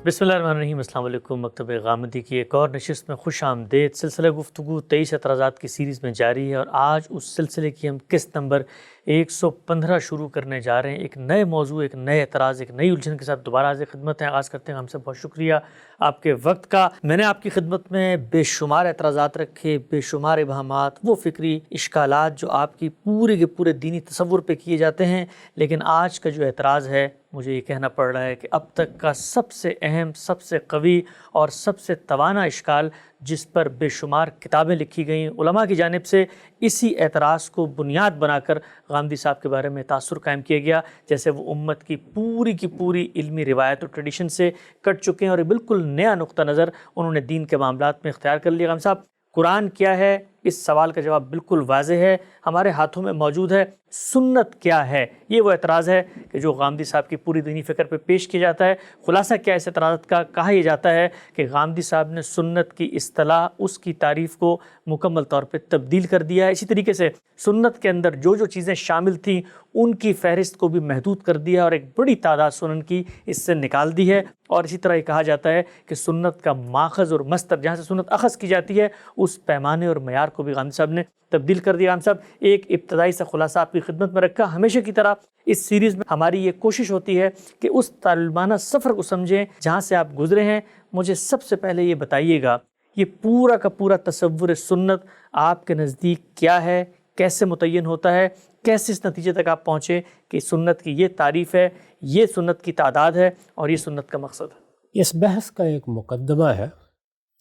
بسم اللہ الرحمن الرحیم۔ السلام علیکم۔ مکتب غامدی کی ایک اور نشست میں خوش آمدید۔ سلسلہ گفتگو 23 اعتراضات کی سیریز میں جاری ہے اور آج اس سلسلے کی ہم قسط نمبر 115 شروع کرنے جا رہے ہیں۔ ایک نئے موضوع، ایک نئے اعتراض، ایک نئی الجھن کے ساتھ دوبارہ حاضر خدمت ہیں۔ آغاز کرتے ہیں ہم سے بہت شکریہ آپ کے وقت کا۔ میں نے آپ کی خدمت میں بے شمار اعتراضات رکھے، بے شمار ابہامات، وہ فکری اشکالات جو آپ کی پورے کے پورے دینی تصور پہ کیے جاتے ہیں، لیکن آج کا جو اعتراض ہے مجھے یہ کہنا پڑ رہا ہے کہ اب تک کا سب سے اہم، سب سے قوی اور سب سے توانا اشکال جس پر بے شمار کتابیں لکھی گئیں علماء کی جانب سے، اسی اعتراض کو بنیاد بنا کر غامدی صاحب کے بارے میں تاثر قائم کیا گیا، جیسے وہ امت کی پوری علمی روایت اور ٹریڈیشن سے کٹ چکے ہیں اور ایک بالکل نیا نقطہ نظر انہوں نے دین کے معاملات میں اختیار کر لیا۔ غام صاحب، قرآن کیا ہے؟ اس سوال کا جواب بالکل واضح ہے، ہمارے ہاتھوں میں موجود ہے۔ سنت کیا ہے؟ یہ وہ اعتراض ہے کہ جو غامدی صاحب کی پوری دینی فکر پہ پیش کیا جاتا ہے۔ خلاصہ کیا اس اعتراضات کا؟ کہا یہ جاتا ہے کہ غامدی صاحب نے سنت کی اصطلاح، اس کی تعریف کو مکمل طور پہ تبدیل کر دیا ہے۔ اسی طریقے سے سنت کے اندر جو جو چیزیں شامل تھیں ان کی فہرست کو بھی محدود کر دیا اور ایک بڑی تعداد سنن کی اس سے نکال دی ہے۔ اور اسی طرح یہ کہا جاتا ہے کہ سنت کا ماخذ اور مصدر، جہاں سے سنت اخذ کی جاتی ہے، اس پیمانے اور معیار کو بھی غامدی صاحب نے تبدیل کر دیا۔ غامدی صاحب، ایک ابتدائی سا خلاصہ آپ کی خدمت میں رکھا۔ ہمیشہ کی طرح اس سیریز میں ہماری یہ کوشش ہوتی ہے کہ اس طالبانہ سفر کو سمجھیں جہاں سے آپ گزرے ہیں۔ مجھے سب سے پہلے یہ بتائیے گا، یہ پورا کا پورا تصور سنت آپ کے نزدیک کیا ہے؟ کیسے متعین ہوتا ہے؟ کیسے اس نتیجے تک آپ پہنچے کہ سنت کی یہ تعریف ہے، یہ سنت کی تعداد ہے اور یہ سنت کا مقصد ہے؟ اس بحث کا ایک مقدمہ ہے،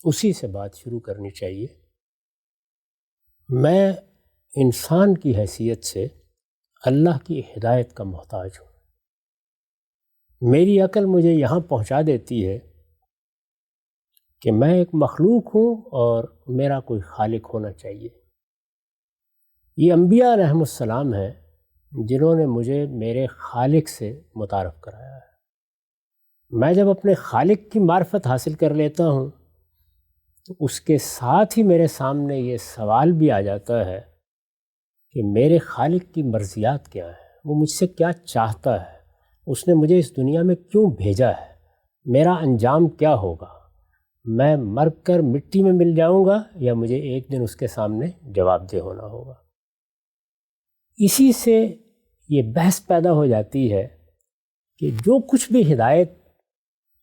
اسی سے بات شروع کرنی چاہیے۔ میں انسان کی حیثیت سے اللہ کی ہدایت کا محتاج ہوں۔ میری عقل مجھے یہاں پہنچا دیتی ہے کہ میں ایک مخلوق ہوں اور میرا کوئی خالق ہونا چاہیے۔ یہ انبیاء علیہم السلام ہیں جنہوں نے مجھے میرے خالق سے متعارف کرایا ہے۔ میں جب اپنے خالق کی معرفت حاصل کر لیتا ہوں تو اس کے ساتھ ہی میرے سامنے یہ سوال بھی آ جاتا ہے کہ میرے خالق کی مرضیات کیا ہیں، وہ مجھ سے کیا چاہتا ہے، اس نے مجھے اس دنیا میں کیوں بھیجا ہے، میرا انجام کیا ہوگا، میں مر کر مٹی میں مل جاؤں گا یا مجھے ایک دن اس کے سامنے جواب دہ ہونا ہوگا۔ اسی سے یہ بحث پیدا ہو جاتی ہے کہ جو کچھ بھی ہدایت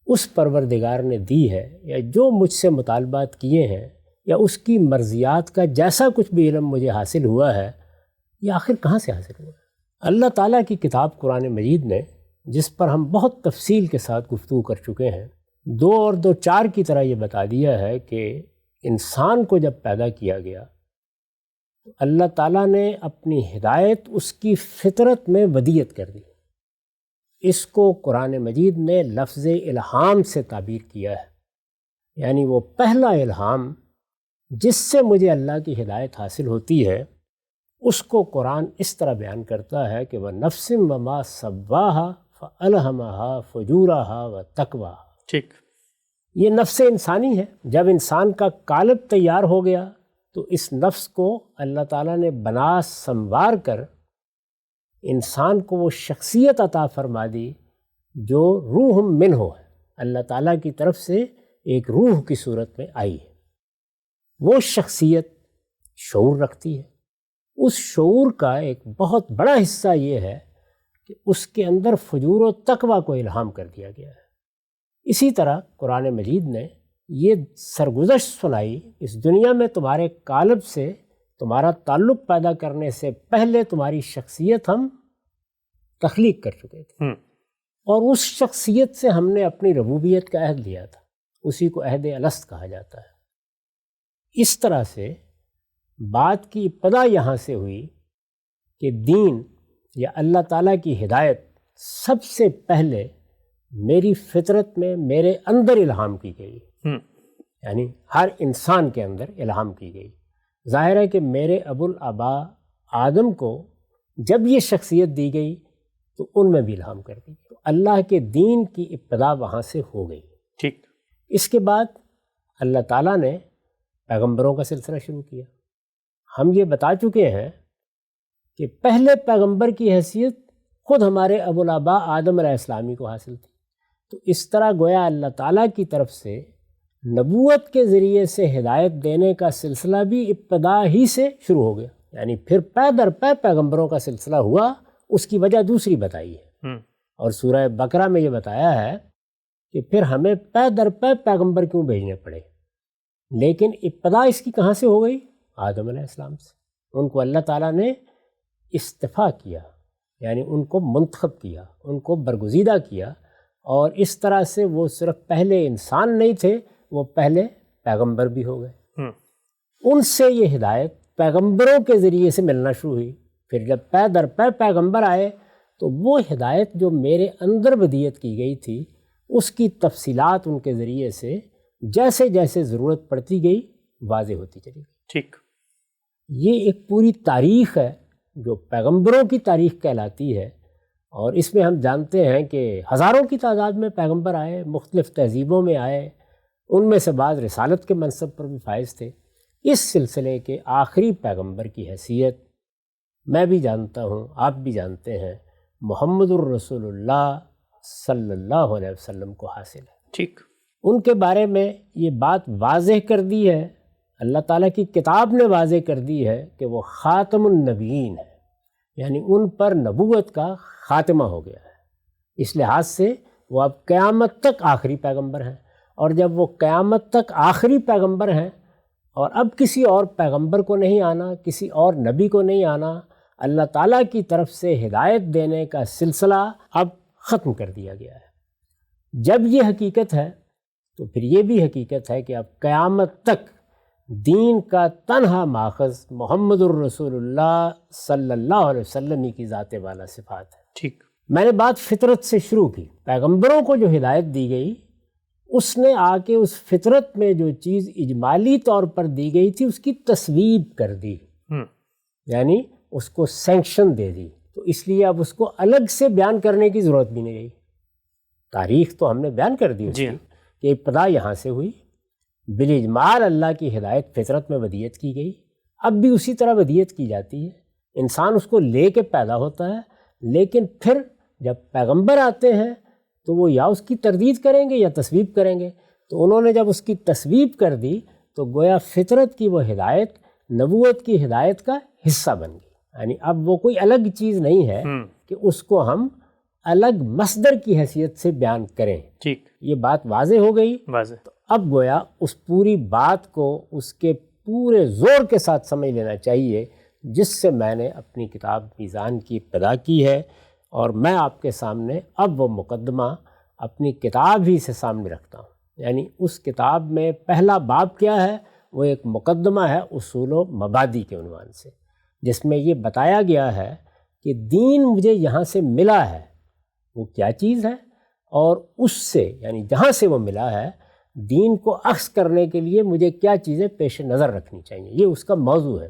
اس پروردگار نے دی ہے یا جو مجھ سے مطالبات کیے ہیں یا اس کی مرضیات کا جیسا کچھ بھی علم مجھے حاصل ہوا ہے، یہ آخر کہاں سے حاصل ہوا ہے؟ اللہ تعالیٰ کی کتاب قرآن مجید نے، جس پر ہم بہت تفصیل کے ساتھ گفتگو کر چکے ہیں، 2 اور 2 4 کی طرح یہ بتا دیا ہے کہ انسان کو جب پیدا کیا گیا تو اللہ تعالیٰ نے اپنی ہدایت اس کی فطرت میں ودیعت کر دی۔ اس کو قرآن مجید نے لفظ الہام سے تعبیر کیا ہے، یعنی وہ پہلا الہام جس سے مجھے اللہ کی ہدایت حاصل ہوتی ہے، اس کو قرآن اس طرح بیان کرتا ہے کہ وَنَفْسٍ وَمَا سَوَّاهَا فَأَلْهَمَهَا فُجُورَهَا وَتَقْوَاهَا۔ ٹھیک، یہ نفس انسانی ہے۔ جب انسان کا قالب تیار ہو گیا تو اس نفس کو اللہ تعالیٰ نے بنا سنوار کر انسان کو وہ شخصیت عطا فرما دی جو روح منہ ہے، اللہ تعالیٰ کی طرف سے ایک روح کی صورت میں آئی ہے۔ وہ شخصیت شعور رکھتی ہے۔ اس شعور کا ایک بہت بڑا حصہ یہ ہے کہ اس کے اندر فجور و تقوی کو الہام کر دیا گیا ہے۔ اسی طرح قرآن مجید نے یہ سرگزشت سنائی، اس دنیا میں تمہارے قالب سے تمہارا تعلق پیدا کرنے سے پہلے تمہاری شخصیت ہم تخلیق کر چکے تھے، اور اس شخصیت سے ہم نے اپنی ربوبیت کا عہد لیا تھا، اسی کو عہد الست کہا جاتا ہے۔ اس طرح سے بات کی ابتدا یہاں سے ہوئی کہ دین یا اللہ تعالیٰ کی ہدایت سب سے پہلے میری فطرت میں میرے اندر الہام کی گئی، یعنی ہر انسان کے اندر الہام کی گئی۔ ظاہر ہے کہ میرے ابو الآباء آدم کو جب یہ شخصیت دی گئی تو ان میں بھی الہام کر دی، تو اللہ کے دین کی ابتدا وہاں سے ہو گئی۔ ٹھیک، اس کے بعد اللہ تعالیٰ نے پیغمبروں کا سلسلہ شروع کیا۔ ہم یہ بتا چکے ہیں کہ پہلے پیغمبر کی حیثیت خود ہمارے ابو الآباء آدم علیہ السلامی کو حاصل تھی، تو اس طرح گویا اللہ تعالیٰ کی طرف سے نبوت کے ذریعے سے ہدایت دینے کا سلسلہ بھی ابتدا ہی سے شروع ہو گیا، یعنی پھر پے در پے پیغمبروں کا سلسلہ ہوا، اس کی وجہ دوسری بتائی ہے۔ اور سورہ بقرہ میں یہ بتایا ہے کہ پھر ہمیں پے در پے پیغمبر کیوں بھیجنے پڑے، لیکن ابتدا اس کی کہاں سے ہو گئی؟ آدم علیہ السلام سے۔ ان کو اللہ تعالیٰ نے استفا کیا، یعنی ان کو منتخب کیا، ان کو برگزیدہ کیا، اور اس طرح سے وہ صرف پہلے انسان نہیں تھے، وہ پہلے پیغمبر بھی ہو گئے۔ ان سے یہ ہدایت پیغمبروں کے ذریعے سے ملنا شروع ہوئی۔ پھر جب پے در پے پیغمبر آئے تو وہ ہدایت جو میرے اندر ودیت کی گئی تھی، اس کی تفصیلات ان کے ذریعے سے جیسے جیسے ضرورت پڑتی گئی واضح ہوتی چلی گئی۔ ٹھیک، یہ ایک پوری تاریخ ہے جو پیغمبروں کی تاریخ کہلاتی ہے، اور اس میں ہم جانتے ہیں کہ ہزاروں کی تعداد میں پیغمبر آئے، مختلف تہذیبوں میں آئے، ان میں سے بعض رسالت کے منصب پر بھی فائز تھے۔ اس سلسلے کے آخری پیغمبر کی حیثیت میں بھی جانتا ہوں، آپ بھی جانتے ہیں، محمد الرسول اللہ صلی اللہ علیہ وسلم کو حاصل ہے۔ ٹھیک، ان کے بارے میں یہ بات واضح کر دی ہے، اللہ تعالیٰ کی کتاب نے واضح کر دی ہے کہ وہ خاتم النبیین ہے، یعنی ان پر نبوت کا خاتمہ ہو گیا ہے۔ اس لحاظ سے وہ اب قیامت تک آخری پیغمبر ہیں، اور جب وہ قیامت تک آخری پیغمبر ہیں اور اب کسی اور پیغمبر کو نہیں آنا، کسی اور نبی کو نہیں آنا، اللہ تعالیٰ کی طرف سے ہدایت دینے کا سلسلہ اب ختم کر دیا گیا ہے۔ جب یہ حقیقت ہے تو پھر یہ بھی حقیقت ہے کہ اب قیامت تک دین کا تنہا ماخذ محمد الرسول اللہ صلی اللہ علیہ وسلم ہی کی ذات والا صفات ہے۔ ٹھیک، میں نے بات فطرت سے شروع کی۔ پیغمبروں کو جو ہدایت دی گئی، اس نے آ کے اس فطرت میں جو چیز اجمالی طور پر دی گئی تھی اس کی تصویب کر دی، یعنی اس کو سینکشن دے دی، تو اس لیے اب اس کو الگ سے بیان کرنے کی ضرورت بھی نہیں رہی۔ تاریخ تو ہم نے بیان کر دی اس کی کہ ابتدا یہاں سے ہوئی، بالاجمال اللہ کی ہدایت فطرت میں ودیت کی گئی، اب بھی اسی طرح ودیت کی جاتی ہے، انسان اس کو لے کے پیدا ہوتا ہے، لیکن پھر جب پیغمبر آتے ہیں تو وہ یا اس کی تردید کریں گے یا تصویب کریں گے۔ تو انہوں نے جب اس کی تصویب کر دی تو گویا فطرت کی وہ ہدایت نبوت کی ہدایت کا حصہ بن گئی، یعنی اب وہ کوئی الگ چیز نہیں ہے کہ اس کو ہم الگ مصدر کی حیثیت سے بیان کریں۔ ٹھیک، یہ بات واضح ہو گئی۔ واضح۔ تو اب گویا اس پوری بات کو اس کے پورے زور کے ساتھ سمجھ لینا چاہیے جس سے میں نے اپنی کتاب میزان کی ابتدا کی ہے، اور میں آپ کے سامنے اب وہ مقدمہ اپنی کتاب ہی سے سامنے رکھتا ہوں۔ یعنی اس کتاب میں پہلا باب کیا ہے؟ وہ ایک مقدمہ ہے اصول و مبادی کے عنوان سے، جس میں یہ بتایا گیا ہے کہ دین مجھے یہاں سے ملا ہے، وہ کیا چیز ہے، اور اس سے یعنی جہاں سے وہ ملا ہے دین کو اخذ کرنے کے لیے مجھے کیا چیزیں پیش نظر رکھنی چاہیے، یہ اس کا موضوع ہے۔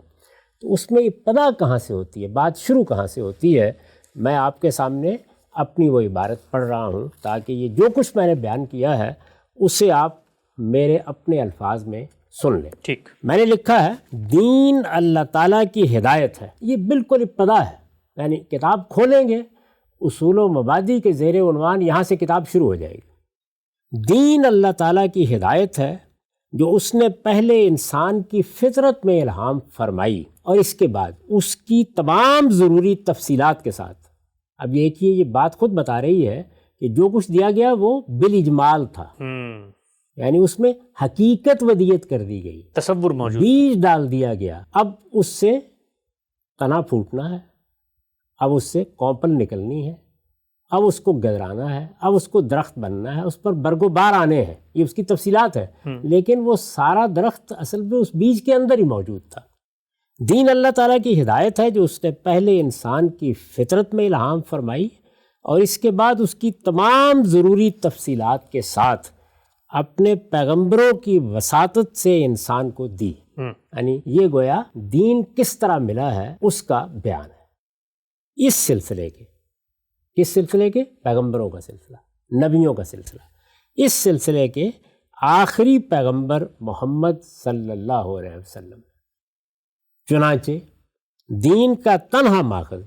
تو اس میں ابتدا کہاں سے ہوتی ہے، بات شروع کہاں سے ہوتی ہے، میں آپ کے سامنے اپنی وہ عبارت پڑھ رہا ہوں تاکہ یہ جو کچھ میں نے بیان کیا ہے اسے آپ میرے اپنے الفاظ میں سن لیں۔ ٹھیک، میں نے لکھا ہے دین اللہ تعالیٰ کی ہدایت ہے، یہ بالکل ابتدا ہے، یعنی کتاب کھولیں گے اصول و مبادی کے زیر عنوان یہاں سے کتاب شروع ہو جائے گی۔ دین اللہ تعالیٰ کی ہدایت ہے جو اس نے پہلے انسان کی فطرت میں الہام فرمائی، اور اس کے بعد اس کی تمام ضروری تفصیلات کے ساتھ۔ اب یہ بات خود بتا رہی ہے کہ جو کچھ دیا گیا وہ بالاجمال تھا، یعنی اس میں حقیقت ودیت کر دی گئی، تصور موجود، بیج ڈال دیا گیا، اب اس سے تنا پھوٹنا ہے، اب اس سے کونپل نکلنی ہے، اب اس کو گدرانا ہے، اب اس کو درخت بننا ہے، اس پر برگ و بار آنے ہیں، یہ اس کی تفصیلات ہے، لیکن وہ سارا درخت اصل میں اس بیج کے اندر ہی موجود تھا۔ دین اللہ تعالیٰ کی ہدایت ہے جو اس نے پہلے انسان کی فطرت میں الہام فرمائی، اور اس کے بعد اس کی تمام ضروری تفصیلات کے ساتھ اپنے پیغمبروں کی وساطت سے انسان کو دی۔ یعنی یہ گویا دین کس طرح ملا ہے اس کا بیان ہے۔ اس سلسلے کے کس سلسلے کے؟ پیغمبروں کا سلسلہ، نبیوں کا سلسلہ۔ اس سلسلے کے آخری پیغمبر محمد صلی اللہ علیہ وسلم۔ چنانچہ دین کا تنہا ماخذ،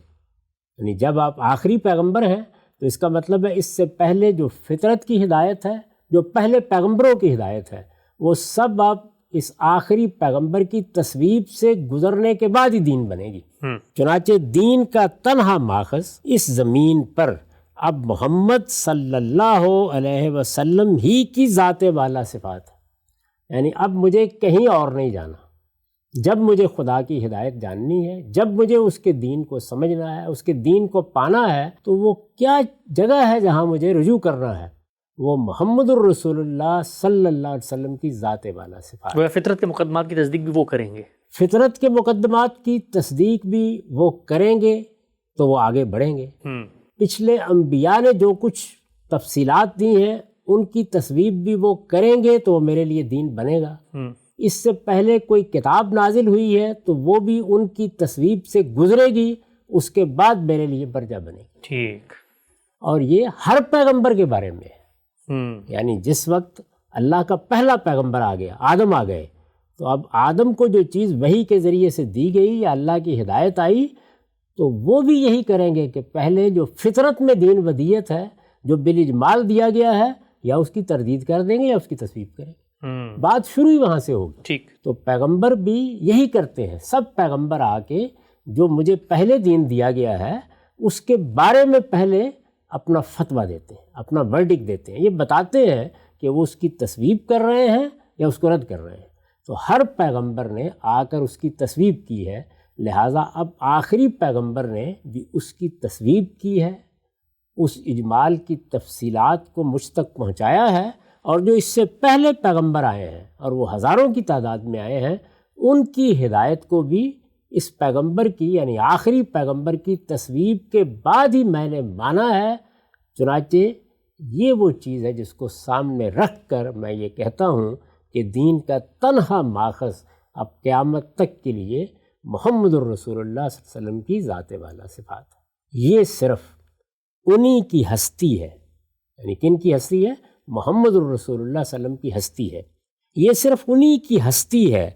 یعنی جب آپ آخری پیغمبر ہیں تو اس کا مطلب ہے اس سے پہلے جو فطرت کی ہدایت ہے، جو پہلے پیغمبروں کی ہدایت ہے، وہ سب اب اس آخری پیغمبر کی تصویب سے گزرنے کے بعد ہی دین بنے گی۔ چنانچہ دین کا تنہا ماخذ اس زمین پر اب محمد صلی اللہ علیہ وسلم ہی کی ذات والا صفات ہے، یعنی اب مجھے کہیں اور نہیں جانا۔ جب مجھے خدا کی ہدایت جاننی ہے، جب مجھے اس کے دین کو سمجھنا ہے، اس کے دین کو پانا ہے، تو وہ کیا جگہ ہے جہاں مجھے رجوع کرنا ہے؟ وہ محمد الرسول اللہ صلی اللہ علیہ وسلم کی ذات والا صفات۔ وہ فطرت کے مقدمات کی تصدیق بھی وہ کریں گے، فطرت کے مقدمات کی تصدیق بھی وہ کریں گے تو وہ آگے بڑھیں گے۔ پچھلے انبیاء نے جو کچھ تفصیلات دی ہیں ان کی تصویب بھی وہ کریں گے تو وہ میرے لیے دین بنے گا۔ اس سے پہلے کوئی کتاب نازل ہوئی ہے تو وہ بھی ان کی تصویب سے گزرے گی، اس کے بعد میرے لیے برجا بنے گی۔ ٹھیک۔ اور یہ ہر پیغمبر کے بارے میں ہے، یعنی جس وقت اللہ کا پہلا پیغمبر آ گیا، آدم آ گئے، تو اب آدم کو جو چیز وحی کے ذریعے سے دی گئی یا اللہ کی ہدایت آئی تو وہ بھی یہی کریں گے کہ پہلے جو فطرت میں دین ودیت ہے، جو بالاجمال دیا گیا ہے، یا اس کی تردید کر دیں گے یا اس کی تصویب کریں گے۔ بات شروع ہی وہاں سے ہوگی۔ ٹھیک۔ تو پیغمبر بھی یہی کرتے ہیں، سب پیغمبر آ کے جو مجھے پہلے دین دیا گیا ہے اس کے بارے میں پہلے اپنا فتویٰ دیتے ہیں، اپنا ورڈکٹ دیتے ہیں، یہ بتاتے ہیں کہ وہ اس کی تصویب کر رہے ہیں یا اس کو رد کر رہے ہیں۔ تو ہر پیغمبر نے آ کر اس کی تصویب کی ہے، لہٰذا اب آخری پیغمبر نے بھی اس کی تصویب کی ہے، اس اجمال کی تفصیلات کو مجھ تک پہنچایا ہے، اور جو اس سے پہلے پیغمبر آئے ہیں اور وہ ہزاروں کی تعداد میں آئے ہیں، ان کی ہدایت کو بھی اس پیغمبر کی یعنی آخری پیغمبر کی تصویب کے بعد ہی میں نے مانا ہے۔ چنانچہ یہ وہ چیز ہے جس کو سامنے رکھ کر میں یہ کہتا ہوں کہ دین کا تنہا ماخذ اب قیامت تک کے لیے محمد الرسول اللہ صلی اللہ علیہ وسلم کی ذات والا صفات ہے۔ یہ صرف انہی کی ہستی ہے، یعنی کن کی ہستی ہے؟ محمد الرسول اللہ صلی اللہ علیہ وسلم کی ہستی ہے۔ یہ صرف انہی کی ہستی ہے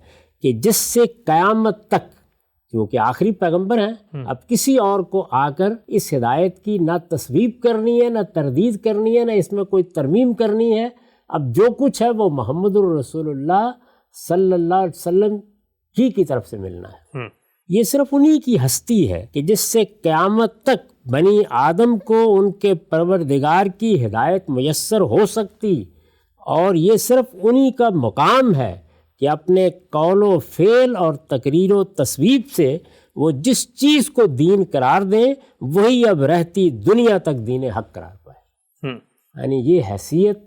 کہ جس سے قیامت تک، کیونکہ آخری پیغمبر ہیں، اب کسی اور کو آ کر اس ہدایت کی نہ تصویب کرنی ہے، نہ تردید کرنی ہے، نہ اس میں کوئی ترمیم کرنی ہے۔ اب جو کچھ ہے وہ محمد الرسول اللہ صلی اللہ علیہ وسلم ہی کی طرف سے ملنا ہے۔ یہ صرف انہی کی ہستی ہے کہ جس سے قیامت تک بنی آدم کو ان کے پروردگار کی ہدایت میسر ہو سکتی، اور یہ صرف انہی کا مقام ہے کہ اپنے قول و فعل اور تقریر و تصویب سے وہ جس چیز کو دین قرار دیں وہی اب رہتی دنیا تک دین حق قرار پائے۔ یعنی یہ حیثیت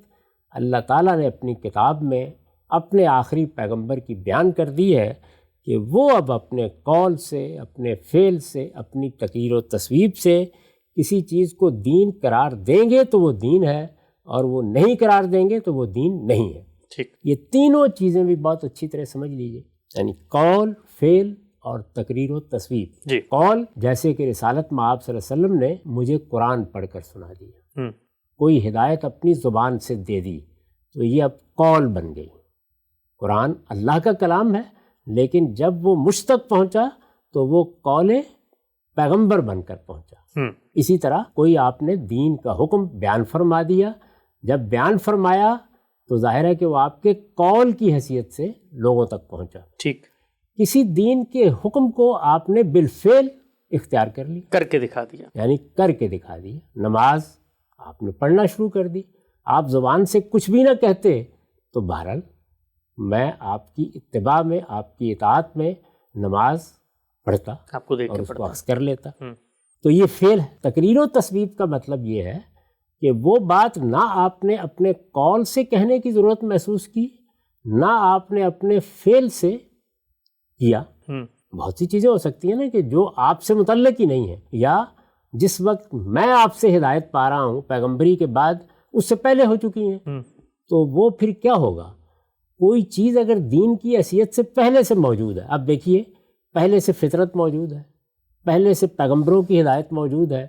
اللہ تعالیٰ نے اپنی کتاب میں اپنے آخری پیغمبر کی بیان کر دی ہے کہ وہ اب اپنے قول سے، اپنے فعل سے، اپنی تقریر و تصویب سے کسی چیز کو دین قرار دیں گے تو وہ دین ہے، اور وہ نہیں قرار دیں گے تو وہ دین نہیں ہے۔ ٹھیک۔ یہ تینوں چیزیں بھی بہت اچھی طرح سمجھ لیجئے، یعنی قول، فعل اور تقریر و تصویب۔ جی۔ قول جیسے کہ رسالت میں آپ صلی اللہ علیہ وسلم نے مجھے قرآن پڑھ کر سنا دیا، کوئی ہدایت اپنی زبان سے دے دی تو یہ اب قول بن گئی۔ قرآن اللہ کا کلام ہے، لیکن جب وہ مجھ تک پہنچا تو وہ قول پیغمبر بن کر پہنچا۔ اسی طرح کوئی آپ نے دین کا حکم بیان فرما دیا، جب بیان فرمایا تو ظاہر ہے کہ وہ آپ کے قول کی حیثیت سے لوگوں تک پہنچا۔ ٹھیک۔ کسی دین کے حکم کو آپ نے بالفعل اختیار کر لی، کر کے دکھا دیا، یعنی کر کے دکھا دیا۔ نماز آپ نے پڑھنا شروع کر دی، آپ زبان سے کچھ بھی نہ کہتے تو بہرحال میں آپ کی اتباع میں، آپ کی اطاعت میں نماز پڑھتا آپ کو دیکھ اور کے اس کو پڑھتا۔ عکس کر لیتا۔ تو یہ فعل ہے۔ تقریر و تصویب کا مطلب یہ ہے کہ وہ بات نہ آپ نے اپنے قول سے کہنے کی ضرورت محسوس کی، نہ آپ نے اپنے فعل سے کیا۔ بہت سی چیزیں ہو سکتی ہیں نا کہ جو آپ سے متعلق ہی نہیں ہیں، یا جس وقت میں آپ سے ہدایت پا رہا ہوں پیغمبری کے بعد اس سے پہلے ہو چکی ہیں، تو وہ پھر کیا ہوگا؟ کوئی چیز اگر دین کی حیثیت سے پہلے سے موجود ہے، اب دیکھیے پہلے سے فطرت موجود ہے، پہلے سے پیغمبروں کی ہدایت موجود ہے،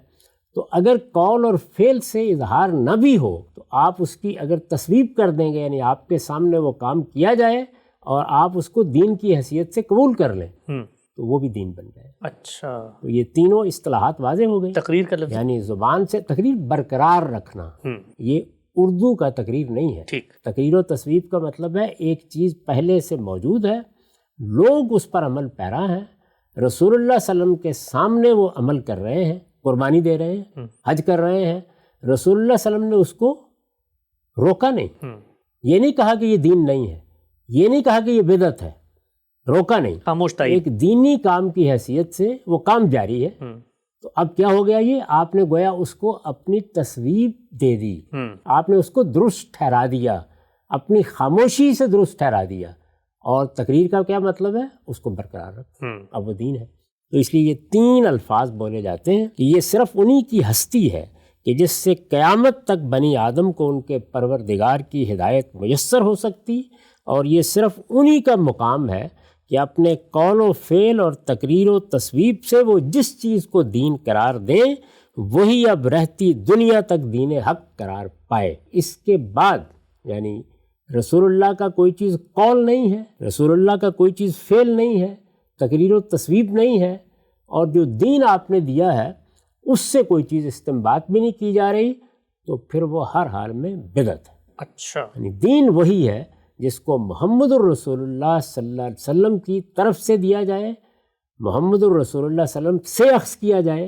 تو اگر قول اور فعل سے اظہار نہ بھی ہو تو آپ اس کی اگر تصویب کر دیں گے، یعنی آپ کے سامنے وہ کام کیا جائے اور آپ اس کو دین کی حیثیت سے قبول کر لیں، تو وہ بھی دین بن جائے. اچھا، تو یہ تینوں اصطلاحات واضح ہو گئی. تقریر کا لفظ یعنی زبان سے تقریر برقرار رکھنا، یہ اردو کا تقریر نہیں ہے. ٹھیک. تقریر و تصویب کا مطلب ہے ایک چیز پہلے سے موجود ہے، لوگ اس پر عمل پیرا ہیں، رسول اللہ صلی اللہ علیہ وسلم کے سامنے وہ عمل کر رہے ہیں، قربانی دے رہے ہیں، حج کر رہے ہیں، رسول اللہ صلی اللہ علیہ وسلم نے اس کو روکا نہیں. یہ نہیں کہا کہ یہ دین نہیں ہے، یہ نہیں کہا کہ یہ بدعت ہے، روکا نہیں، خاموش تائید. ایک دینی کام کی حیثیت سے وہ کام جاری ہے. تو اب کیا ہو گیا، یہ آپ نے گویا اس کو اپنی تصویب دے دی، آپ نے اس کو درست ٹھہرا دیا، اپنی خاموشی سے درست ٹھہرا دیا. اور تقریر کا کیا مطلب ہے، اس کو برقرار رکھ، اب وہ دین ہے. تو اس لیے یہ تین الفاظ بولے جاتے ہیں کہ یہ صرف انہی کی ہستی ہے کہ جس سے قیامت تک بنی آدم کو ان کے پروردگار کی ہدایت میسر ہو سکتی، اور یہ صرف انہی کا مقام ہے کہ اپنے قول و فعل اور تقریر و تصویب سے وہ جس چیز کو دین قرار دیں وہی اب رہتی دنیا تک دین حق قرار پائے. اس کے بعد یعنی رسول اللہ کا کوئی چیز قول نہیں ہے، رسول اللہ کا کوئی چیز فعل نہیں ہے، تقریر و تصویب نہیں ہے، اور جو دین آپ نے دیا ہے اس سے کوئی چیز استنباط بھی نہیں کی جا رہی، تو پھر وہ ہر حال میں بدعت ہے. اچھا، یعنی دین وہی ہے جس کو محمد الرسول اللہ صلی اللہ علیہ وسلم کی طرف سے دیا جائے، محمد الرسول اللہ صلی اللہ علیہ وسلم سے اخذ کیا جائے.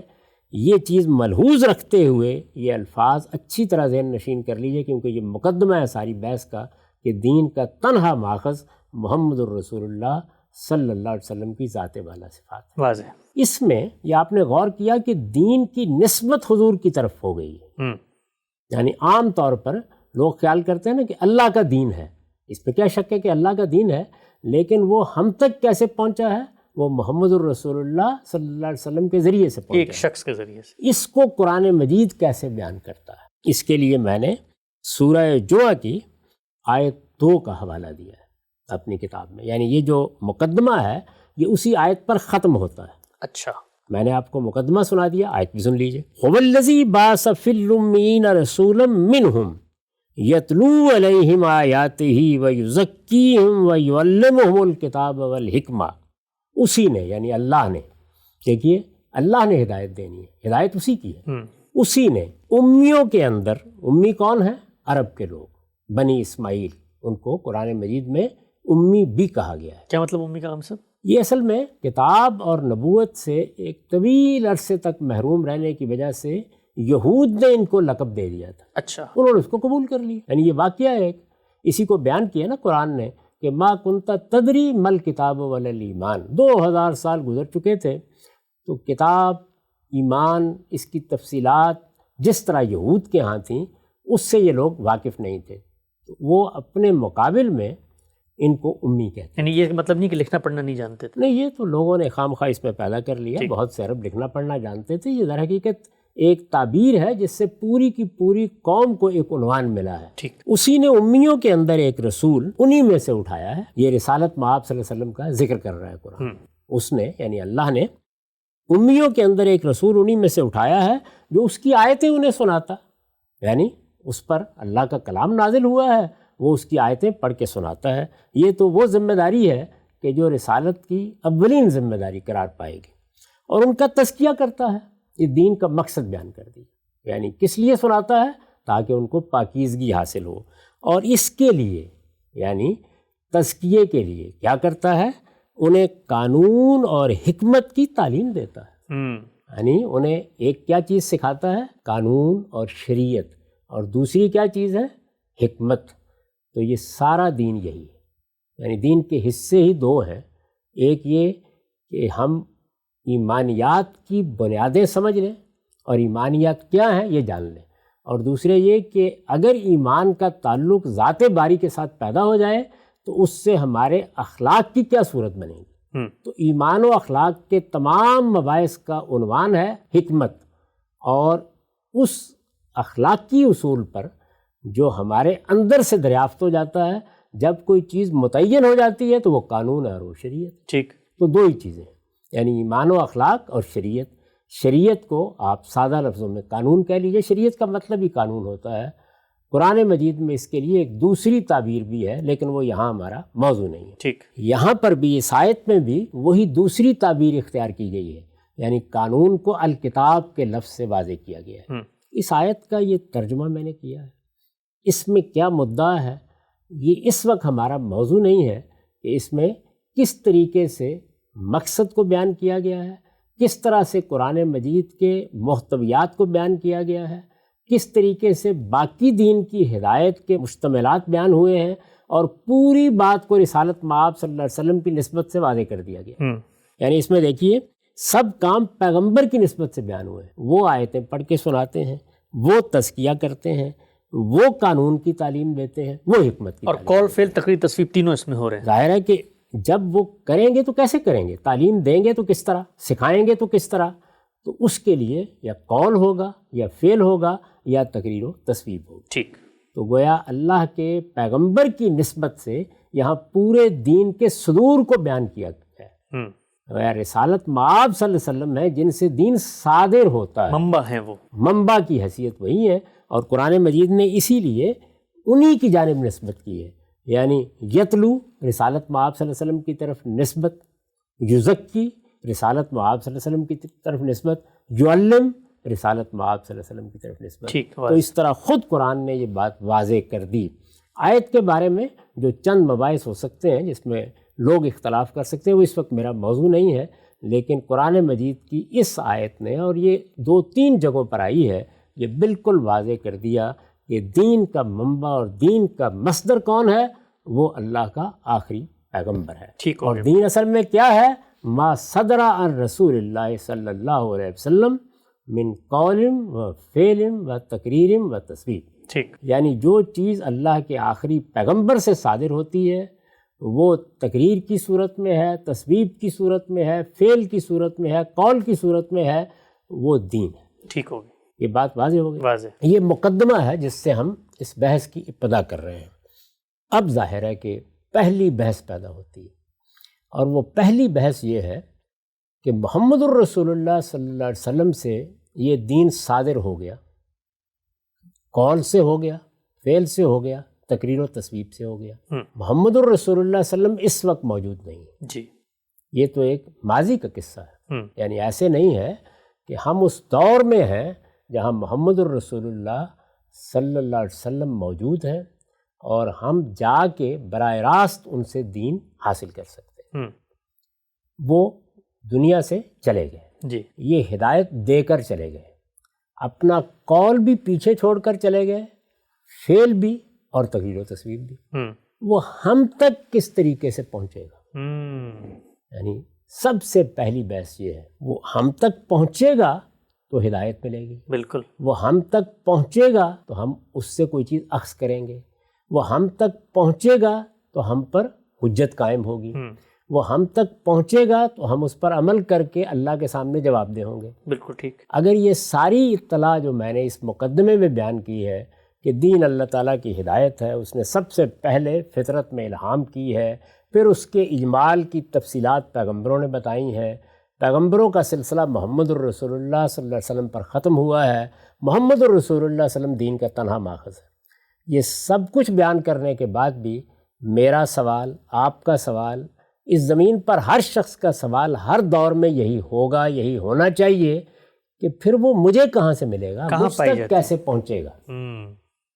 یہ چیز ملحوظ رکھتے ہوئے یہ الفاظ اچھی طرح ذہن نشین کر لیجئے، کیونکہ یہ مقدمہ ہے ساری بحث کا کہ دین کا تنہا ماخذ محمد الرسول اللہ صلی اللہ علیہ وسلم کی ذات والا صفات ہے. واضح. اس میں یہ آپ نے غور کیا کہ دین کی نسبت حضور کی طرف ہو گئی ہے. یعنی عام طور پر لوگ خیال کرتے ہیں نا کہ اللہ کا دین ہے، اس پہ کیا شک ہے کہ اللہ کا دین ہے، لیکن وہ ہم تک کیسے پہنچا ہے، وہ محمد الرسول اللہ صلی اللہ علیہ وسلم کے ذریعے سے پہنچا، ایک شخص کے ذریعے سے. اس کو قرآن مجید کیسے بیان کرتا ہے، اس کے لیے میں نے سورہ جمعہ کی آیت 2 کا حوالہ دیا ہے اپنی کتاب میں. یعنی یہ جو مقدمہ ہے یہ اسی آیت پر ختم ہوتا ہے. اچھا، میں نے آپ کو مقدمہ سنا دیا، آیت بھی سن لیجئے. هو الذی بعث فی الأمیین رسولا منہم یتلو علیہم آیاتہ ویزکیہم ویعلمہم الکتاب والحکمہ. اسی نے یعنی اللہ نے، دیکھیے اللہ نے ہدایت دینی ہے، ہدایت اسی کی ہے. اسی نے امیوں کے اندر، امی کون ہیں، عرب کے لوگ، بنی اسماعیل، ان کو قرآن مجید میں امی بھی کہا گیا ہے. کیا مطلب امی کا مقصد؟ یہ اصل میں کتاب اور نبوت سے ایک طویل عرصے تک محروم رہنے کی وجہ سے یہود نے ان کو لقب دے دیا تھا. اچھا، انہوں نے اس کو قبول کر لیا. یعنی یہ واقعہ ہے ایک، اسی کو بیان کیا نا قرآن نے کہ ما کنت تدری مل کتاب ولا الایمان. 2000 سال گزر چکے تھے، تو کتاب، ایمان، اس کی تفصیلات جس طرح یہود کے ہاں تھیں اس سے یہ لوگ واقف نہیں تھے. تو وہ اپنے مقابل میں ان کو امی کہتے ہیں. یعنی یہ مطلب نہیں کہ لکھنا پڑھنا نہیں جانتے تھے. نہیں، یہ تو لوگوں نے خام خواہ اس میں پیدا کر لیا. بہت سے عرب لکھنا پڑھنا جانتے تھے. یہ در حقیقت ایک تعبیر ہے جس سے پوری کی پوری قوم کو ایک عنوان ملا ہے. ٹھیک. اسی نے امیوں کے اندر ایک رسول انہی میں سے اٹھایا ہے. یہ رسالت مآب صلی اللہ علیہ وسلم کا ذکر کر رہا ہے قرآن. اس نے یعنی اللہ نے امیوں کے اندر ایک رسول انہی میں سے اٹھایا ہے جو اس کی آیتیں انہیں سناتا، یعنی اس پر اللہ کا کلام نازل ہوا ہے، وہ اس کی آیتیں پڑھ کے سناتا ہے. یہ تو وہ ذمہ داری ہے کہ جو رسالت کی اولین ذمہ داری قرار پائے گی. اور ان کا تزکیہ کرتا ہے. یہ دین کا مقصد بیان کر دی. یعنی کس لیے سناتا ہے؟ تاکہ ان کو پاکیزگی حاصل ہو. اور اس کے لیے یعنی تزکیے کے لیے کیا کرتا ہے؟ انہیں قانون اور حکمت کی تعلیم دیتا ہے. یعنی انہیں ایک کیا چیز سکھاتا ہے؟ قانون اور شریعت. اور دوسری کیا چیز ہے؟ حکمت. تو یہ سارا دین یہی ہے. یعنی دین کے حصے ہی دو ہیں. ایک یہ کہ ہم ایمانیات کی بنیادیں سمجھ لیں اور ایمانیات کیا ہیں یہ جان لیں، اور دوسرے یہ کہ اگر ایمان کا تعلق ذات باری کے ساتھ پیدا ہو جائے تو اس سے ہمارے اخلاق کی کیا صورت بنے گی. تو ایمان و اخلاق کے تمام مباحث کا عنوان ہے حکمت. اور اس اخلاقی اصول پر جو ہمارے اندر سے دریافت ہو جاتا ہے، جب کوئی چیز متعین ہو جاتی ہے تو وہ قانون ہے اور وہ شریعت. ٹھیک. تو دو ہی چیزیں ہیں، یعنی ایمان و اخلاق اور شریعت. شریعت کو آپ سادہ لفظوں میں قانون کہہ لیجئے. شریعت کا مطلب ہی قانون ہوتا ہے. قرآن مجید میں اس کے لیے ایک دوسری تعبیر بھی ہے، لیکن وہ یہاں ہمارا موضوع نہیں ہے۔ ٹھیک، یہاں پر بھی اس آیت میں بھی وہی دوسری تعبیر اختیار کی گئی ہے، یعنی قانون کو الکتاب کے لفظ سے واضح کیا گیا ہے۔ اس آیت کا یہ ترجمہ میں نے کیا ہے، اس میں کیا مدعا ہے یہ اس وقت ہمارا موضوع نہیں ہے کہ اس میں کس طریقے سے مقصد کو بیان کیا گیا ہے، کس طرح سے قرآن مجید کے محتویات کو بیان کیا گیا ہے، کس طریقے سے باقی دین کی ہدایت کے مشتملات بیان ہوئے ہیں، اور پوری بات کو رسالت مآب صلی اللہ علیہ وسلم کی نسبت سے واضح کر دیا گیا۔ یعنی اس میں دیکھیے سب کام پیغمبر کی نسبت سے بیان ہوئے ہیں، وہ آیتیں پڑھ کے سناتے ہیں، وہ تزکیہ کرتے ہیں، وہ قانون کی تعلیم دیتے ہیں، وہ حکمت کی اور تعلیم قول فعل تقریر تصویب تینوں اس میں ہو رہے ہیں۔ ظاہر ہے کہ جب وہ کریں گے تو کیسے کریں گے، تعلیم دیں گے تو کس طرح، سکھائیں گے تو کس طرح، تو اس کے لیے یا قول ہوگا یا فعل ہوگا یا تقریر و تصویب ہوگی۔ ٹھیک، تو گویا اللہ کے پیغمبر کی نسبت سے یہاں پورے دین کے صدور کو بیان کیا گیا ہے۔ گویا رسالت مآب صلی اللہ علیہ وسلم ہے جن سے دین صادر ہوتا ہے، منبع ہیں وہ، منبع کی حیثیت وہی ہے، اور قرآن مجید نے اسی لیے انہی کی جانب نسبت کی ہے، یعنی یتلو رسالت مآب صلی اللہ علیہ وسلم کی طرف نسبت، یزکی رسالت مآب صلی اللہ علیہ وسلم کی طرف نسبت، یعلم رسالت مآب صلی اللہ علیہ وسلم کی طرف نسبت۔ ٹھیک، تو اس طرح خود قرآن نے یہ بات واضح کر دی۔ آیت کے بارے میں جو چند مباحث ہو سکتے ہیں جس میں لوگ اختلاف کر سکتے ہیں، وہ اس وقت میرا موضوع نہیں ہے، لیکن قرآن مجید کی اس آیت نے، اور یہ 2-3 جگہوں پر آئی ہے، یہ بالکل واضح کر دیا کہ دین کا منبع اور دین کا مصدر کون ہے، وہ اللہ کا آخری پیغمبر ہے۔ ٹھیک، اور دین اصل میں کیا ہے، ما صدر عن رسول اللہ صلی اللہ علیہ وسلم من قول و فعل و تقریر و تصویب۔ ٹھیک، یعنی جو چیز اللہ کے آخری پیغمبر سے صادر ہوتی ہے وہ تقریر کی صورت میں ہے، تصویب کی صورت میں ہے، فعل کی صورت میں ہے، قول کی صورت میں ہے، وہ دین ہے۔ ٹھیک ہوگی، یہ بات واضح ہو گئی۔ واضح۔ یہ مقدمہ ہے جس سے ہم اس بحث کی ابتدا کر رہے ہیں۔ اب ظاہر ہے کہ پہلی بحث پیدا ہوتی ہے، اور وہ پہلی بحث یہ ہے کہ محمد الرسول اللہ صلی اللہ علیہ وسلم سے یہ دین صادر ہو گیا، قول سے ہو گیا، فعل سے ہو گیا، تقریر و تصویب سے ہو گیا۔ محمد الرسول اللہ صلی اللہ علیہ وسلم اس وقت موجود نہیں ہے، جی، یہ تو ایک ماضی کا قصہ ہے۔ ہم، یعنی ایسے نہیں ہے کہ ہم اس دور میں ہیں جہاں محمد الرسول اللہ صلی اللہ علیہ وسلم موجود ہیں اور ہم جا کے براہ راست ان سے دین حاصل کر سکتے ہیں۔ وہ دنیا سے چلے گئے، جی، یہ ہدایت دے کر چلے گئے، اپنا قول بھی پیچھے چھوڑ کر چلے گئے، فعل بھی اور تقریر و تصویب بھی۔ وہ ہم تک کس طریقے سے پہنچے گا، یعنی سب سے پہلی بحث یہ ہے، وہ ہم تک پہنچے گا تو ہدایت ملے گی، بالکل، وہ ہم تک پہنچے گا تو ہم اس سے کوئی چیز اخذ کریں گے، وہ ہم تک پہنچے گا تو ہم پر حجت قائم ہوگی، وہ ہم تک پہنچے گا تو ہم اس پر عمل کر کے اللہ کے سامنے جواب دہ ہوں گے۔ بالکل ٹھیک۔ اگر یہ ساری اطلاع جو میں نے اس مقدمے میں بیان کی ہے کہ دین اللہ تعالیٰ کی ہدایت ہے، اس نے سب سے پہلے فطرت میں الہام کی ہے، پھر اس کے اجمال کی تفصیلات پیغمبروں نے بتائی ہیں، پیغمبروں کا سلسلہ محمد الرسول اللہ صلی اللہ علیہ وسلم پر ختم ہوا ہے، محمد الرسول اللہ صلی اللہ علیہ وسلم دین کا تنہا ماخذ ہے۔ یہ سب کچھ بیان کرنے کے بعد بھی میرا سوال، آپ کا سوال، اس زمین پر ہر شخص کا سوال ہر دور میں یہی ہوگا، یہی ہونا چاہیے کہ پھر وہ مجھے کہاں سے ملے گا، کہاں مجھ پائی تک جاتی کیسے پہنچے گا۔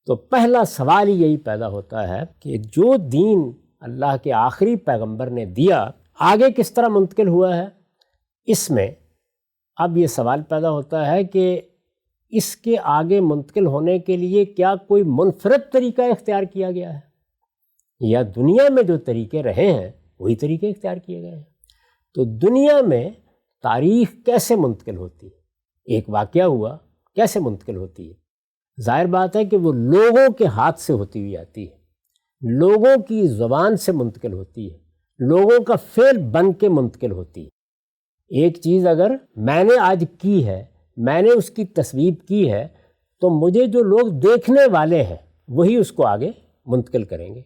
تو پہلا سوال ہی یہی پیدا ہوتا ہے کہ جو دین اللہ کے آخری پیغمبر نے دیا آگے کس طرح منتقل ہوا ہے۔ اس میں اب یہ سوال پیدا ہوتا ہے کہ اس کے آگے منتقل ہونے کے لیے کیا کوئی منفرد طریقہ اختیار کیا گیا ہے، یا دنیا میں جو طریقے رہے ہیں وہی طریقے اختیار کیے گئے ہیں۔ تو دنیا میں تاریخ کیسے منتقل ہوتی ہے، ایک واقعہ ہوا کیسے منتقل ہوتی ہے، ظاہر بات ہے کہ وہ لوگوں کے ہاتھ سے ہوتی ہوئی آتی ہے، لوگوں کی زبان سے منتقل ہوتی ہے، لوگوں کا فعل بن کے منتقل ہوتی ہے۔ ایک چیز اگر میں نے آج کی ہے، میں نے اس کی تصویب کی ہے، تو مجھے جو لوگ دیکھنے والے ہیں وہی اس کو آگے منتقل کریں گے۔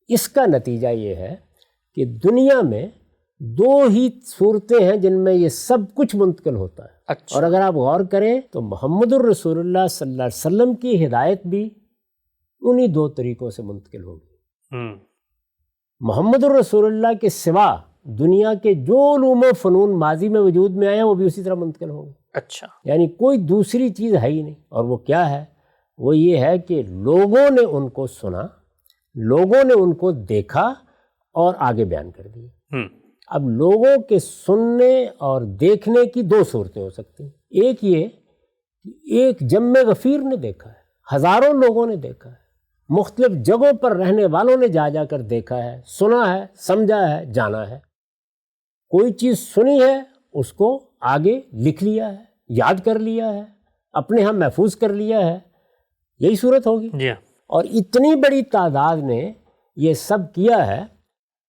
اس کا نتیجہ یہ ہے کہ دنیا میں دو ہی صورتیں ہیں جن میں یہ سب کچھ منتقل ہوتا ہے۔ اچھا، اور اگر آپ غور کریں تو محمد الرسول اللہ صلی اللہ علیہ وسلم کی ہدایت بھی انہی دو طریقوں سے منتقل ہوگی۔ محمد الرسول اللہ کے سوا دنیا کے جو علوم و فنون ماضی میں وجود میں آئے ہیں وہ بھی اسی طرح منتقل ہوں گے۔ اچھا، یعنی کوئی دوسری چیز ہے ہی نہیں۔ اور وہ کیا ہے؟ وہ یہ ہے کہ لوگوں نے ان کو سنا، لوگوں نے ان کو دیکھا اور آگے بیان کر دیا۔ اب لوگوں کے سننے اور دیکھنے کی دو صورتیں ہو سکتی ہیں۔ ایک یہ کہ ایک جم غفیر نے دیکھا ہے، ہزاروں لوگوں نے دیکھا ہے، مختلف جگہوں پر رہنے والوں نے جا جا کر دیکھا ہے، سنا ہے، سمجھا ہے، جانا ہے۔ کوئی چیز سنی ہے اس کو آگے لکھ لیا ہے، یاد کر لیا ہے، اپنے ہاں محفوظ کر لیا ہے، یہی صورت ہوگی۔ جی، اور اتنی بڑی تعداد نے یہ سب کیا ہے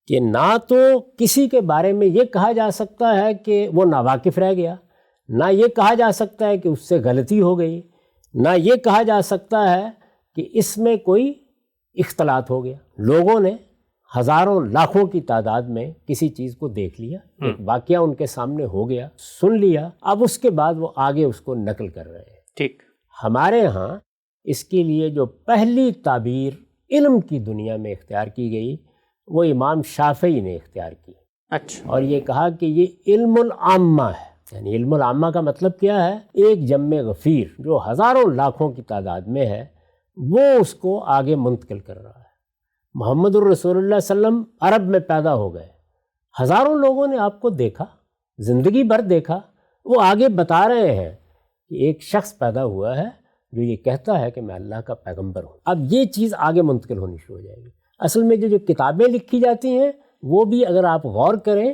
کہ نہ تو کسی کے بارے میں یہ کہا جا سکتا ہے کہ وہ ناواقف رہ گیا، نہ یہ کہا جا سکتا ہے کہ اس سے غلطی ہو گئی، نہ یہ کہا جا سکتا ہے کہ اس میں کوئی اختلاط ہو گیا۔ لوگوں نے ہزاروں لاکھوں کی تعداد میں کسی چیز کو دیکھ لیا، ایک واقعہ ان کے سامنے ہو گیا، سن لیا، اب اس کے بعد وہ آگے اس کو نقل کر رہے ہیں۔ ٹھیک۔ ہمارے ہاں اس کے لیے جو پہلی تعبیر علم کی دنیا میں اختیار کی گئی وہ امام شافعی نے اختیار کی۔ اچھا، اور یہ کہا کہ یہ علم العامہ ہے۔ یعنی علم العامہ کا مطلب کیا ہے؟ ایک جم غفیر جو ہزاروں لاکھوں کی تعداد میں ہے وہ اس کو آگے منتقل کر رہا ہے۔ محمد الرسول اللہ صلی اللہ علیہ وسلم عرب میں پیدا ہو گئے، ہزاروں لوگوں نے آپ کو دیکھا، زندگی بھر دیکھا، وہ آگے بتا رہے ہیں کہ ایک شخص پیدا ہوا ہے جو یہ کہتا ہے کہ میں اللہ کا پیغمبر ہوں۔ اب یہ چیز آگے منتقل ہونی شروع ہو جائے گی۔ اصل میں جو کتابیں لکھی جاتی ہیں وہ بھی اگر آپ غور کریں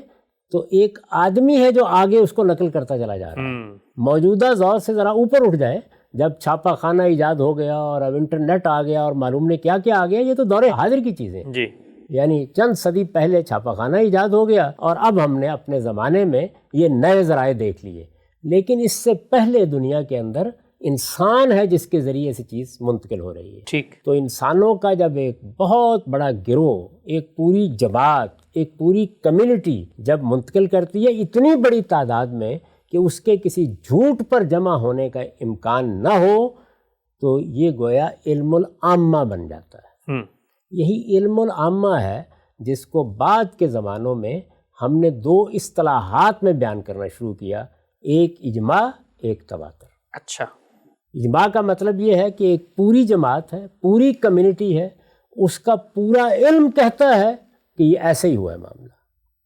تو ایک آدمی ہے جو آگے اس کو نقل کرتا چلا جا رہا ہے۔ موجودہ دور سے ذرا اوپر اٹھ جائیں، جب چھاپا خانہ ایجاد ہو گیا اور اب انٹرنیٹ آ گیا اور معلوم نہیں کیا کیا آ گیا، یہ تو دور حاضر کی چیزیں جی، یعنی چند صدی پہلے چھاپا خانہ ایجاد ہو گیا اور اب ہم نے اپنے زمانے میں یہ نئے ذرائع دیکھ لیے، لیکن اس سے پہلے دنیا کے اندر انسان ہے جس کے ذریعے سے چیز منتقل ہو رہی ہے۔ ٹھیک۔ تو انسانوں کا جب ایک بہت بڑا گروہ، ایک پوری جماعت، ایک پوری کمیونٹی جب منتقل کرتی ہے اتنی بڑی تعداد میں کہ اس کے کسی جھوٹ پر جمع ہونے کا امکان نہ ہو تو یہ گویا علم العامہ بن جاتا ہے۔ یہی علم العامہ ہے جس کو بعد کے زمانوں میں ہم نے دو اصطلاحات میں بیان کرنا شروع کیا، ایک اجماع، ایک تواتر۔ اچھا، اجماع کا مطلب یہ ہے کہ ایک پوری جماعت ہے، پوری کمیونٹی ہے، اس کا پورا علم کہتا ہے کہ یہ ایسے ہی ہوا ہے معاملہ،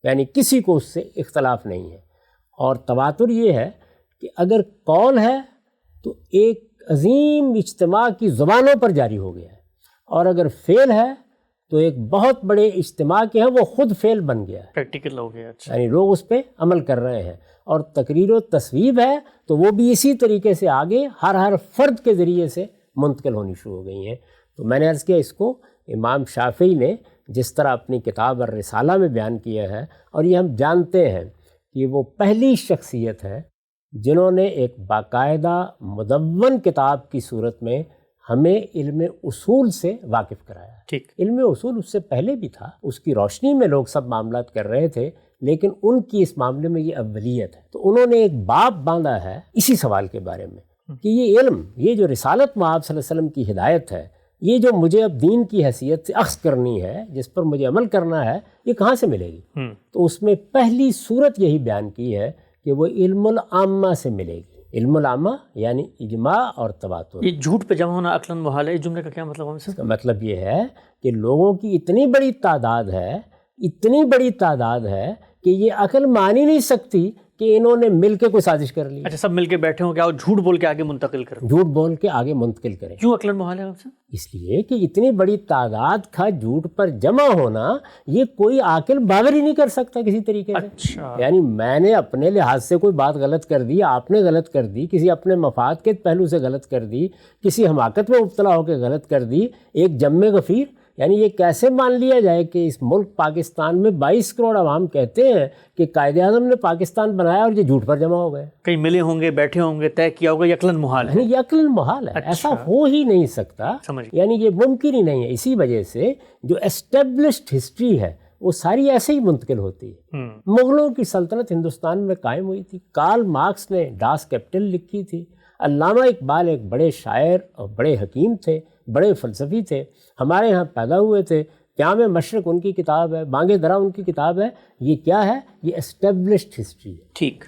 یعنی کسی کو اس سے اختلاف نہیں ہے۔ اور تواتر یہ ہے کہ اگر قول ہے تو ایک عظیم اجتماع کی زبانوں پر جاری ہو گیا ہے، اور اگر فعل ہے تو ایک بہت بڑے اجتماع کے ہیں وہ خود فعل بن گیا ہے، پریکٹیکل ہو گیا۔ اچھا، یعنی لوگ اس پہ عمل کر رہے ہیں۔ اور تقریر و تصویب ہے تو وہ بھی اسی طریقے سے آگے ہر فرد کے ذریعے سے منتقل ہونی شروع ہو گئی ہیں۔ تو میں نے عرض کیا اس کو امام شافعی نے جس طرح اپنی کتاب الرسالہ میں بیان کیا ہے، اور یہ ہم جانتے ہیں کہ وہ پہلی شخصیت ہے جنہوں نے ایک باقاعدہ مدون کتاب کی صورت میں ہمیں علم اصول سے واقف کرایا۔ ٹھیک۔ علم اصول اس سے پہلے بھی تھا، اس کی روشنی میں لوگ سب معاملات کر رہے تھے، لیکن ان کی اس معاملے میں یہ اولیت ہے۔ تو انہوں نے ایک باب باندھا ہے اسی سوال کے بارے میں کہ یہ علم، یہ جو رسالت آپ صلی اللہ علیہ وسلم کی ہدایت ہے، یہ جو مجھے اب دین کی حیثیت سے اخذ کرنی ہے، جس پر مجھے عمل کرنا ہے، یہ کہاں سے ملے گی؟ تو اس میں پہلی صورت یہی بیان کی ہے کہ وہ علم العامہ سے ملے گی۔ علم العامہ یعنی اجماع اور تواتر۔ یہ جھوٹ پہ جمع ہونا عقلاً محال ہے، اس جملے کا کیا مطلب ہے؟ اس کا مطلب یہ ہے کہ لوگوں کی اتنی بڑی تعداد ہے، اتنی بڑی تعداد ہے کہ یہ عقل مان ہی نہیں سکتی کہ انہوں نے مل کے کوئی سازش کر لی۔ اچھا، سب مل کے بیٹھے ہوں، کیا وہ جھوٹ بول کے آگے منتقل کریں؟ جھوٹ بول کے آگے منتقل کریں۔ کیوں عقلاً محال ہے آپ سے؟ اس لیے کہ اتنی بڑی تعداد کا جھوٹ پر جمع ہونا یہ کوئی عاقل باور ہی نہیں کر سکتا کسی طریقے سے۔ اچھا، یعنی میں نے اپنے لحاظ سے کوئی بات غلط کر دی، آپ نے غلط کر دی، کسی اپنے مفاد کے پہلو سے غلط کر دی، کسی حماقت میں مبتلا ہو کے غلط کر دی، ایک جم غفیر، یعنی یہ کیسے مان لیا جائے کہ اس ملک پاکستان میں 22 کروڑ عوام کہتے ہیں کہ قائد اعظم نے پاکستان بنایا اور یہ جھوٹ پر جمع ہو گئے؟ کہیں ملے ہوں گے، بیٹھے ہوں گے، طے کیا ہوگا، یہ عقلاً محال ہے۔ یعنی یہ عقلاً محال ہے، ایسا ہو ہی نہیں سکتا، سمجھ۔ یعنی یہ ممکن ہی نہیں ہے۔ اسی وجہ سے جو اسٹیبلشڈ ہسٹری ہے وہ ساری ایسے ہی منتقل ہوتی ہے۔ مغلوں کی سلطنت ہندوستان میں قائم ہوئی تھی، کارل مارکس نے ڈاس کیپٹل لکھی تھی، علامہ اقبال ایک بڑے شاعر اور بڑے حکیم تھے، بڑے فلسفی تھے، ہمارے ہاں پیدا ہوئے تھے، قیام مشرق ان کی کتاب ہے، بانگ درا ان کی کتاب ہے. یہ کیا ہے؟ یہ اسٹیبلشڈ ہسٹری ہے. ٹھیک.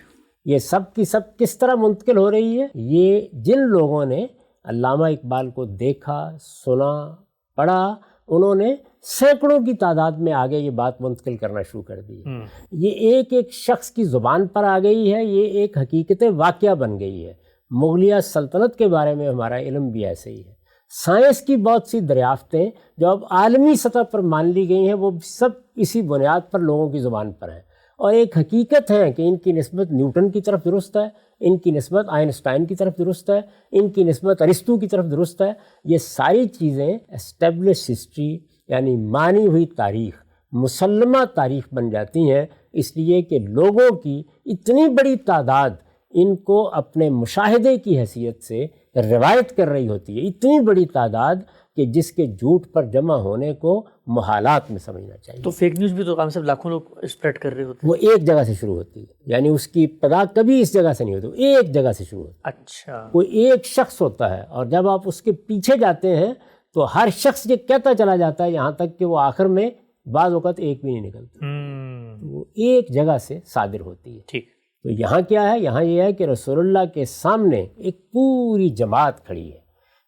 یہ سب کی سب کس طرح منتقل ہو رہی ہے؟ یہ جن لوگوں نے علامہ اقبال کو دیکھا، سنا، پڑھا، انہوں نے سینکڑوں کی تعداد میں آگے یہ بات منتقل کرنا شروع کر دی. یہ ایک ایک شخص کی زبان پر آ گئی ہے، یہ ایک حقیقت واقعہ بن گئی ہے. مغلیہ سلطنت کے بارے میں ہمارا علم بھی ایسے ہی ہے. سائنس کی بہت سی دریافتیں جو اب عالمی سطح پر مان لی گئی ہیں وہ سب اسی بنیاد پر لوگوں کی زبان پر ہیں، اور ایک حقیقت ہے کہ ان کی نسبت نیوٹن کی طرف درست ہے، ان کی نسبت آئنسٹائن کی طرف درست ہے، ان کی نسبت ارسطو کی طرف درست ہے. یہ ساری چیزیں اسٹیبلش ہسٹری یعنی مانی ہوئی تاریخ، مسلمہ تاریخ بن جاتی ہیں، اس لیے کہ لوگوں کی اتنی بڑی تعداد ان کو اپنے مشاہدے کی حیثیت سے روایت کر رہی ہوتی ہے، اتنی بڑی تعداد کہ جس کے جھوٹ پر جمع ہونے کو محالات میں سمجھنا چاہیے. تو فیک نیوز بھی تو کام صاحب لاکھوں لوگ اسپریڈ کر رہے ہوتے ہیں. وہ ایک جگہ سے شروع ہوتی ہے، یعنی اس کی ابتدا کبھی اس جگہ سے نہیں ہوتی، ایک جگہ سے شروع ہوتی ہے. اچھا. کوئی ایک شخص ہوتا ہے، اور جب آپ اس کے پیچھے جاتے ہیں تو ہر شخص یہ کہتا چلا جاتا ہے یہاں تک کہ وہ آخر میں بعض اوقات ایک بھی نہیں نکلتا. وہ ایک جگہ سے صادر ہوتی ہے. ٹھیک. تو یہاں کیا ہے؟ یہاں یہ ہے کہ رسول اللہ کے سامنے ایک پوری جماعت کھڑی ہے.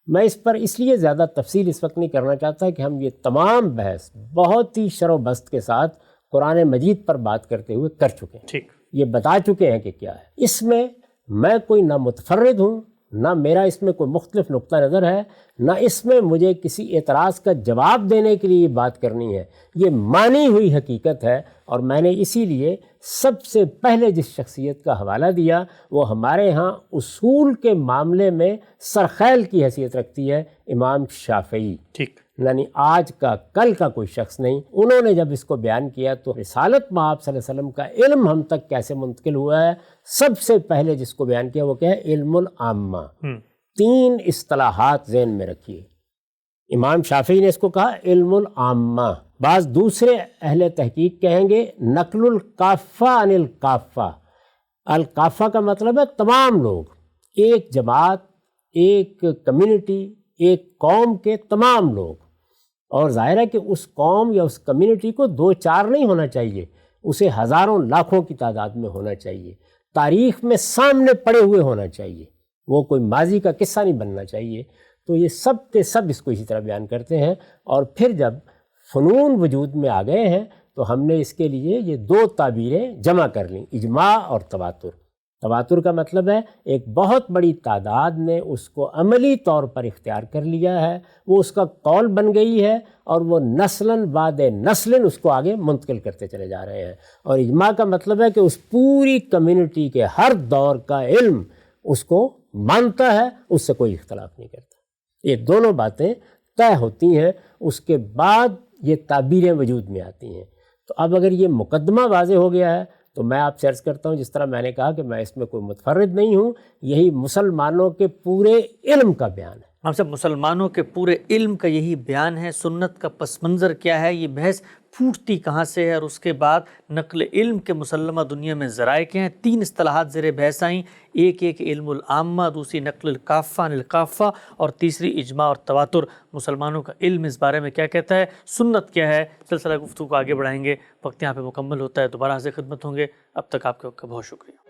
میں اس پر اس لیے زیادہ تفصیل اس وقت نہیں کرنا چاہتا کہ ہم یہ تمام بحث بہت ہی شر و بست کے ساتھ قرآن مجید پر بات کرتے ہوئے کر چکے ہیں. ٹھیک. یہ بتا چکے ہیں کہ کیا ہے. اس میں کوئی نہ متفرد ہوں، نہ میرا اس میں کوئی مختلف نقطہ نظر ہے، نہ اس میں مجھے کسی اعتراض کا جواب دینے کے لیے یہ بات کرنی ہے. یہ مانی ہوئی حقیقت ہے، اور میں نے اسی لیے سب سے پہلے جس شخصیت کا حوالہ دیا وہ ہمارے ہاں اصول کے معاملے میں سرخیل کی حیثیت رکھتی ہے، امام شافعی. ٹھیک. یعنی آج کا کل کا کوئی شخص نہیں. انہوں نے جب اس کو بیان کیا تو رسالت مآب صلی اللہ علیہ وسلم کا علم ہم تک کیسے منتقل ہوا ہے، سب سے پہلے جس کو بیان کیا وہ کیا ہے؟ علم العامہ. 3 اصطلاحات ذہن میں رکھیے. امام شافعی نے اس کو کہا علم العامہ. بعض دوسرے اہل تحقیق کہیں گے نقل الکافہ عن الکافہ. الکافہ کا مطلب ہے تمام لوگ، ایک جماعت، ایک کمیونٹی، ایک قوم کے تمام لوگ. اور ظاہر ہے کہ اس قوم یا اس کمیونٹی کو 2-4 نہیں ہونا چاہیے، اسے ہزاروں لاکھوں کی تعداد میں ہونا چاہیے، تاریخ میں سامنے پڑے ہوئے ہونا چاہیے، وہ کوئی ماضی کا قصہ نہیں بننا چاہیے. تو یہ سب کے سب اس کو اسی طرح بیان کرتے ہیں. اور پھر جب فنون وجود میں آ گئے ہیں تو ہم نے اس کے لیے یہ 2 تعبیریں جمع کر لیں، اجماع اور تواتر. تواتر کا مطلب ہے ایک بہت بڑی تعداد نے اس کو عملی طور پر اختیار کر لیا ہے، وہ اس کا قول بن گئی ہے، اور وہ نسلاً بعد نسلاً اس کو آگے منتقل کرتے چلے جا رہے ہیں. اور اجماع کا مطلب ہے کہ اس پوری کمیونٹی کے ہر دور کا علم اس کو مانتا ہے، اس سے کوئی اختلاف نہیں کرتا. یہ دونوں باتیں طے ہوتی ہیں، اس کے بعد یہ تعبیریں وجود میں آتی ہیں. تو اب اگر یہ مقدمہ واضح ہو گیا ہے تو میں آپ سے عرض کرتا ہوں، جس طرح میں نے کہا کہ میں اس میں کوئی متفرد نہیں ہوں، یہی مسلمانوں کے پورے علم کا بیان ہے. ہم سب مسلمانوں کے پورے علم کا یہی بیان ہے. سنت کا پس منظر کیا ہے، یہ بحث پھوٹتی کہاں سے ہے، اور اس کے بعد نقل علم کے مسلمہ دنیا میں ذرائع کیا ہیں. 3 اصطلاحات زیر بحث آئیں، ایک علم العامہ، دوسری نقل الکافہ عن الکافہ، اور تیسری اجماع اور تواتر. مسلمانوں کا علم اس بارے میں کیا کہتا ہے، سنت کیا ہے. سلسلہ گفتگو کو آگے بڑھائیں گے. وقت یہاں پہ مکمل ہوتا ہے، دوبارہ سے خدمت ہوں گے. اب تک آپ کا بہت شکریہ.